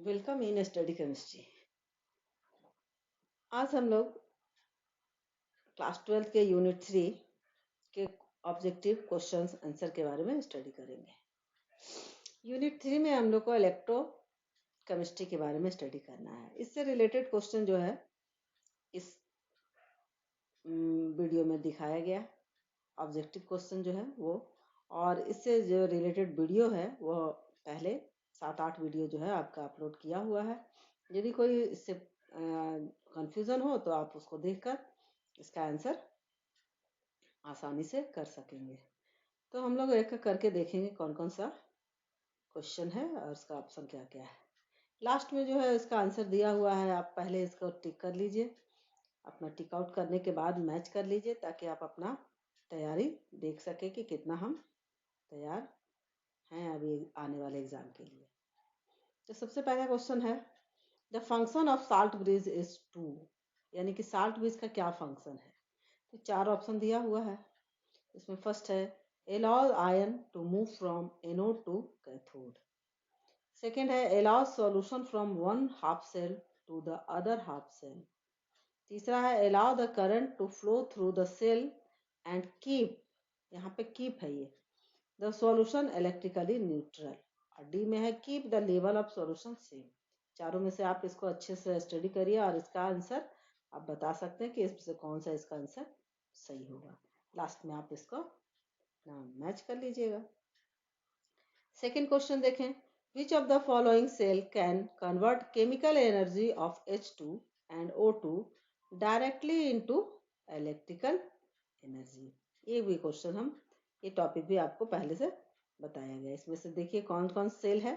Welcome in study chemistry. आज हम लोग क्लास 12 के यूनिट 3 के ऑब्जेक्टिव क्वेश्चंस आंसर के बारे में स्टडी करेंगे। यूनिट 3 में हम लोग को इलेक्ट्रो केमिस्ट्री के बारे में स्टडी करना है। इससे रिलेटेड क्वेश्चन जो है इस वीडियो में दिखाया गया ऑब्जेक्टिव क्वेश्चन जो है वो, और इससे जो रिलेटेड वीडियो है वो पहले 7-8 वीडियो जो है आपका अपलोड किया हुआ है। यदि कोई इससे कंफ्यूजन हो तो आप उसको देखकर इसका आंसर आसानी से कर सकेंगे। तो हम लोग एक एक करके देखेंगे कौन कौन सा क्वेश्चन है और इसका ऑप्शन क्या क्या है। लास्ट में जो है इसका आंसर दिया हुआ है, आप पहले इसको टिक कर लीजिए। अपना टिक आउट करने के बाद मैच कर लीजिए ताकि आप अपना तैयारी देख सके कि कितना हम तैयार हैं अभी आने वाले एग्जाम के लिए। तो सबसे पहला क्वेश्चन है, the function of salt bridge is to, यानी कि साल्ट ब्रिज का क्या फंक्शन है। तो 4 ऑप्शन दिया हुआ है। इसमें फर्स्ट है, allows ion to move from anode to cathode. Second है, allows solution from one half cell to the other half cell. तीसरा है, allow the current to flow through the cell and keep, यहाँ पे keep है ये, the solution electrically neutral. और D में है, keep the level of solution same. चारों में से आप इसको अच्छे से स्टडी करिए और इसका आंसर आप बता सकते हैं कि इसमें से कौन सा इसका आंसर सही होगा। लास्ट में आप इसको मैच कर लीजिएगा। सेकेंड क्वेश्चन देखें, which of the following cell can convert chemical energy of H2 and O2 directly into electrical energy. ये भी क्वेश्चन ये टॉपिक भी आपको पहले से बताया गया। इसमें से देखिए कौन कौन सेल है।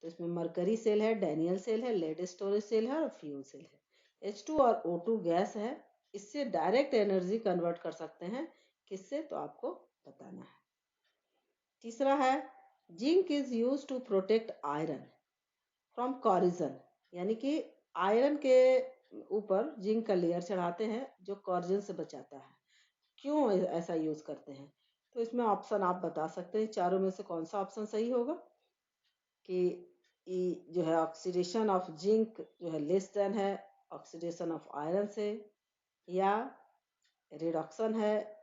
तो इसमें मरकरी सेल है, डैनियल सेल है, लेड स्टोरेज सेल है और फ्यूल सेल है। H2 और O2 गैस है, इससे डायरेक्ट एनर्जी कन्वर्ट कर सकते हैं। किससे, तो आपको बताना है। तीसरा है, zinc is use to protect iron from corrosion, यानी कि आयरन के ऊपर जिंक का लेयर चढ़ाते हैं जो कॉरिजन से बचाता है। क्यों ऐसा यूज करते हैं, तो इसमें ऑप्शन आप बता सकते हैं। चारों में से कौन सा ऑप्शन सही होगा कि जो है ऑक्सीडेशन ऑफ जिंक जो है लेस देन है ऑक्सीडेशन ऑफ आयरन से, या रिडक्शन है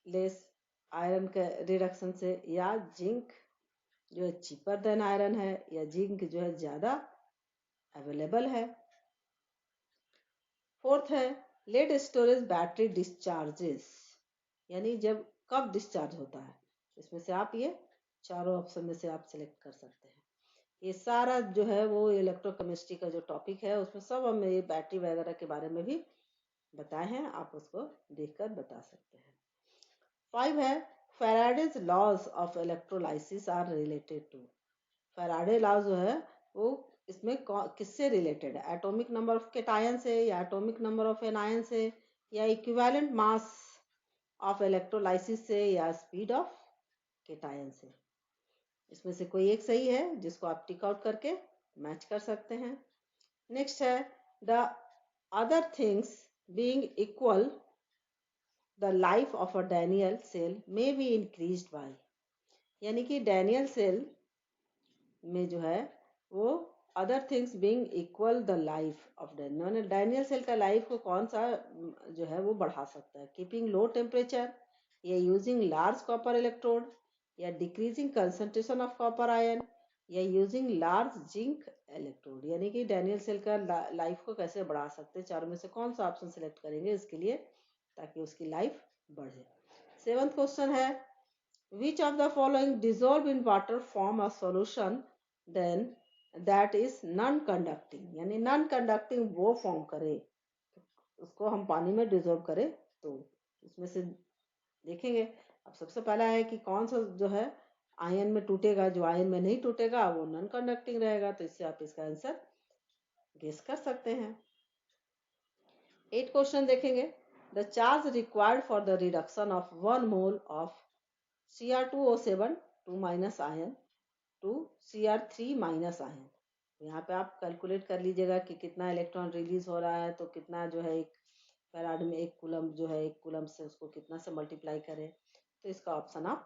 लेस आयरन के रिडक्शन से, या जिंक जो है चीपर देन आयरन है, या जिंक जो है ज्यादा अवेलेबल है। फोर्थ है, लेड स्टोरेज बैटरी डिस्चार्जेस, यानी जब कब डिस्चार्ज होता है। इसमें से आप ये चारों ऑप्शन में से आप सिलेक्ट कर सकते हैं। ये सारा जो है वो इलेक्ट्रोकेमिस्ट्री का जो टॉपिक है उसमें सब हम ये बैटरी वगैरह के बारे में भी बताए हैं, आप उसको देखकर बता सकते हैं। 5 है, Faraday's laws of electrolysis are related to. Faraday law जो है वो इसमें किससे रिलेटेड है, एटॉमिक नंबर ऑफ केटायन से, या एटॉमिक नंबर ऑफ एनायन से, या इक्विवेलेंट मास ऑफ इलेक्ट्रोलाइसिस से, या स्पीड ऑफ केटायन से। इसमें से कोई एक सही है जिसको आप टिक आउट करके मैच कर सकते हैं। नेक्स्ट है, the other things being equal the life of a Daniell cell may be increased by, यानी कि डैनियल सेल में जो है वो other things being equal the life of Daniell, Daniell cell का लाइफ को कौन सा जो है वो बढ़ा सकता है, कीपिंग लो टेम्परेचर, या यूजिंग लार्ज कॉपर इलेक्ट्रोड, या decreasing concentration of copper ion, या यूजिंग लार्ज जिंक इलेक्ट्रोड। यानी कि डैनियल सेल का लाइफ को कैसे बढ़ा सकते हैं, चारों में से कौन सा ऑप्शन सिलेक्ट करेंगे इसके लिए ताकि उसकी लाइफ बढ़े। 7th क्वेश्चन है, which of the following dissolve in water form a solution then that is non conducting, यानी नॉन कंडक्टिंग वो फॉर्म करे उसको हम पानी में डिजोल्व करें। तो इसमें से देखेंगे। अब सबसे पहला है कि कौन सा जो है आयन में टूटेगा, जो आयन में नहीं टूटेगा वो नॉन कंडक्टिंग रहेगा। तो इससे आप इसका आंसर गेस कर सकते हैं। 8 क्वेश्चन देखेंगे, the charge required for the reduction of 1 mole of Cr2O7 2 minus ion to Cr3 minus ion. यहाँ पे आप कैलकुलेट कर लीजिएगा कि कितना इलेक्ट्रॉन रिलीज हो रहा है, तो कितना जो है एक फैराड में एक कूलम जो है एक कूलम से उसको कितना से मल्टीप्लाई करें। तो इसका ऑप्शन आप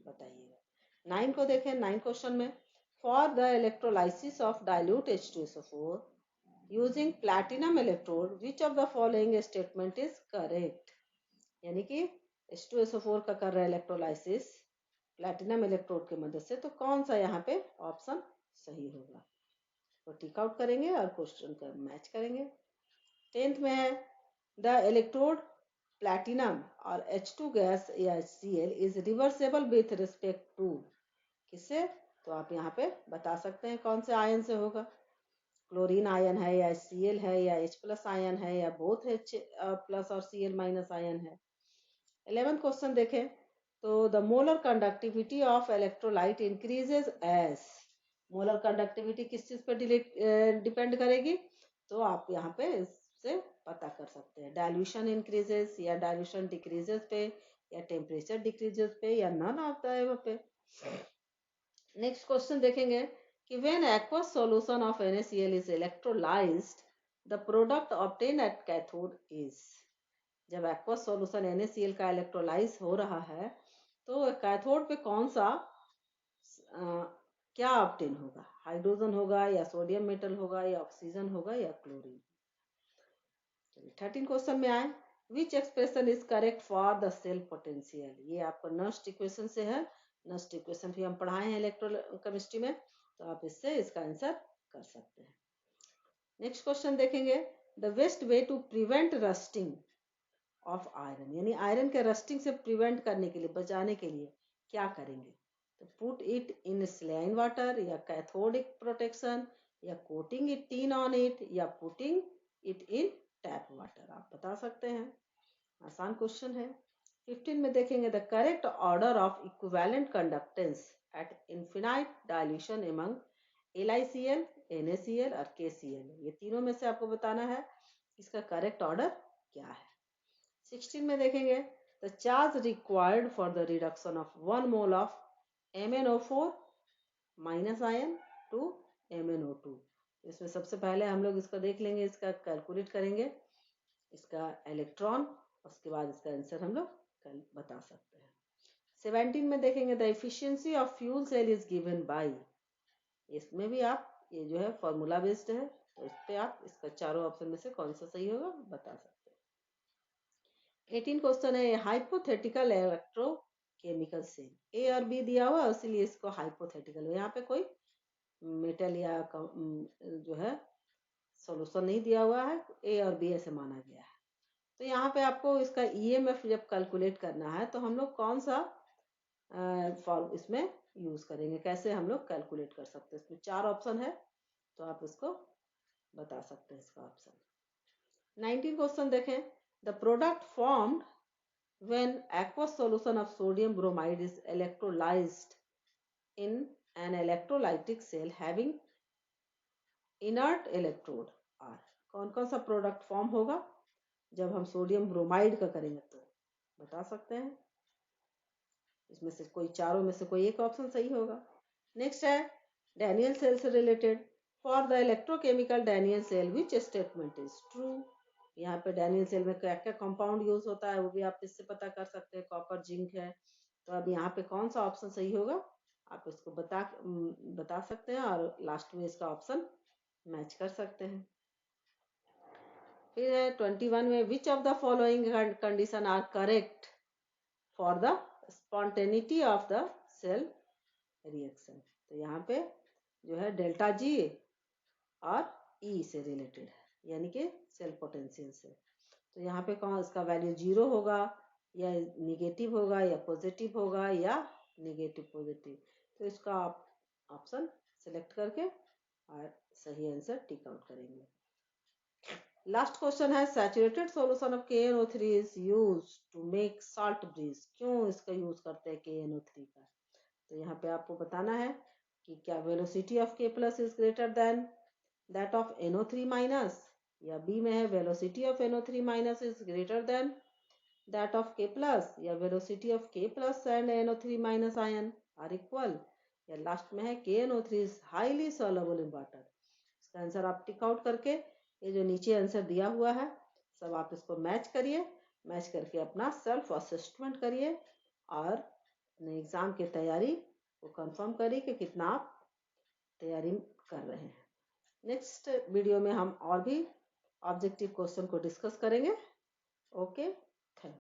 बताइएगा। 9 को देखें। 9 क्वेश्चन में, For the electrolysis of dilute H2SO4 using platinum electrode, which of the following statement is correct? यानी कि H2SO4 का कर रहा है इलेक्ट्रोलाइसिस प्लैटिनम इलेक्ट्रोड की मदद से, तो कौन सा यहाँ पे ऑप्शन सही होगा? तो टिक आउट करेंगे और क्वेश्चन का मैच करेंगे। 10th में है द इलेक्ट्रोड प्लैटिनम और H2 गैस या HCl is reversible with respect to, किससे? तो आप यहाँ पे बता सकते हैं कौन से आयन से होगा। क्लोरीन आयन है या HCl है या H+ आयन है या बोथ H+ और Cl- आयन है। 11th क्वेश्चन देखें तो the molar conductivity of electrolyte increases as, molar conductivity किस चीज पर डिपेंड करेगी? तो आप यहाँ पे इससे पता कर सकते हैं, डाइल्यूशन इंक्रीजेस या डाइल्यूशन डिक्रीजेस पे या टेम्परेचर डिक्रीजेस पे या नन ऑफ द एबव पे। नेक्स्ट क्वेश्चन देखेंगे कि when aqueous solution of NaCl is electrolyzed the product obtained at cathode is, जब aqueous solution NaCl का इलेक्ट्रोलाइज हो रहा है तो कैथोड पे कौन सा क्या ऑब्टेन होगा? हाइड्रोजन होगा या सोडियम मेटल होगा या ऑक्सीजन होगा या क्लोरीन। 13 क्वेश्चन में आए, which expression is correct for the cell potential? ये आपको नस्ट इक्वेशन से है, नस्ट इक्वेशन भी हम पढ़ाए हैं इलेक्ट्रोकेमिस्ट्री में, तो आप इससे इसका आंसर कर सकते हैं। नेक्स्ट क्वेश्चन देखेंगे, the best way to prevent rusting of iron, यानी आयरन के रस्टिंग से प्रिवेंट करने के लिए, बचाने के लिए क्या करेंगे? तो put it in saline water या कैथोडिक प्रोटेक्शन या coating it tin on it या putting it in tap water, आप बता सकते हैं। आसान क्वेश्चन है। 15 में देखेंगे the correct order of equivalent conductance at infinite dilution among LiCl, NaCl और KCl, ये तीनों में से आपको बताना है इसका करेक्ट ऑर्डर क्या है। 16 में देखेंगे the charge required for the reduction of 1 mole of MnO4 minus ion to MnO2, इसमें सबसे पहले हम लोग इसको देख लेंगे, इसका कैलकुलेट करेंगे इसका इलेक्ट्रॉन, उसके बाद इसका आंसर हम लोग कल बता सकते हैं। 17 में देखेंगे the efficiency of fuel cell is given by, इसमें भी आप ये जो है फॉर्मूला बेस्ड है, तो इस पे आप इसका चारों ऑप्शन में से कौन सा सही होगा बता सकते हैं। 18 क्वेश्चन है हाइपोथेटिकल इलेक्ट्रोकेमिकल सेल, ए और बी दिया हुआ है इसीलिए इसको हाइपोथेटिकल, यहाँ पे कोई मेटल या जो है सॉल्यूशन नहीं दिया हुआ है, ए और बी ऐसे माना गया है। तो यहाँ पे आपको इसका EMF जब कैलकुलेट करना है तो हम लोग कौन सा फॉर्म इसमें यूज करेंगे, कैसे हम लोग कैलकुलेट कर सकते हैं? इसमें 4 ऑप्शन है, तो आप इसको बता सकते हैं इसका ऑप्शन। 19 क्वेश्चन देखें, the product formed when aqueous solution of sodium bromide is electrolyzed in an electrolytic cell having inert electrode are, कौन कौन सा प्रोडक्ट फॉर्म होगा जब हम सोडियम ब्रोमाइड का करेंगे? तो बता सकते हैं, इसमें से कोई चारों में से कोई एक ऑप्शन सही होगा। नेक्स्ट है डैनियल सेल से related, for the electrochemical Daniell cell which statement is true? यहाँ पे डैनियल सेल में क्या क्या कंपाउंड यूज होता है वो भी आप इससे पता कर सकते हैं, कॉपर जिंक है, तो अब यहाँ पे कौन सा ऑप्शन सही होगा आप इसको बता सकते हैं और लास्ट में इसका ऑप्शन मैच कर सकते हैं। फिर है 21 में which of the following condition are correct for the spontaneity of the cell reaction? तो यहाँ पे जो है डेल्टा जी और ई से रिलेटेड है, यानी कि सेल पोटेंशियल से, तो यहाँ पे कौन इसका वैल्यू 0 होगा या निगेटिव होगा या पॉजिटिव होगा या निगेटिव पॉजिटिव, तो इसका आप ऑप्शन सिलेक्ट करके और सही आंसर टिक आउट करेंगे। लास्ट क्वेश्चन है saturated solution of KNO3 is used to make salt bridge, क्यों इसका यूज करते हैं KNO3 का? तो यहाँ पे आपको बताना है कि क्या velocity of K+ is greater than that of NO3- या बी में है velocity of NO3- is greater than that of K+ या velocity of K+ and NO3- ion are equal, या लास्ट में है KNO3 is highly soluble in water. इसका answer आप tick out करके ये जो नीचे आंसर दिया हुआ है सब आप इसको मैच करिए, मैच करके अपना सेल्फ असेसमेंट करिए और अपने एग्जाम की तैयारी को कंफर्म करिए कि कितना आप तैयारी कर रहे हैं। नेक्स्ट वीडियो में हम और भी ऑब्जेक्टिव क्वेश्चन को डिस्कस करेंगे। Okay, thank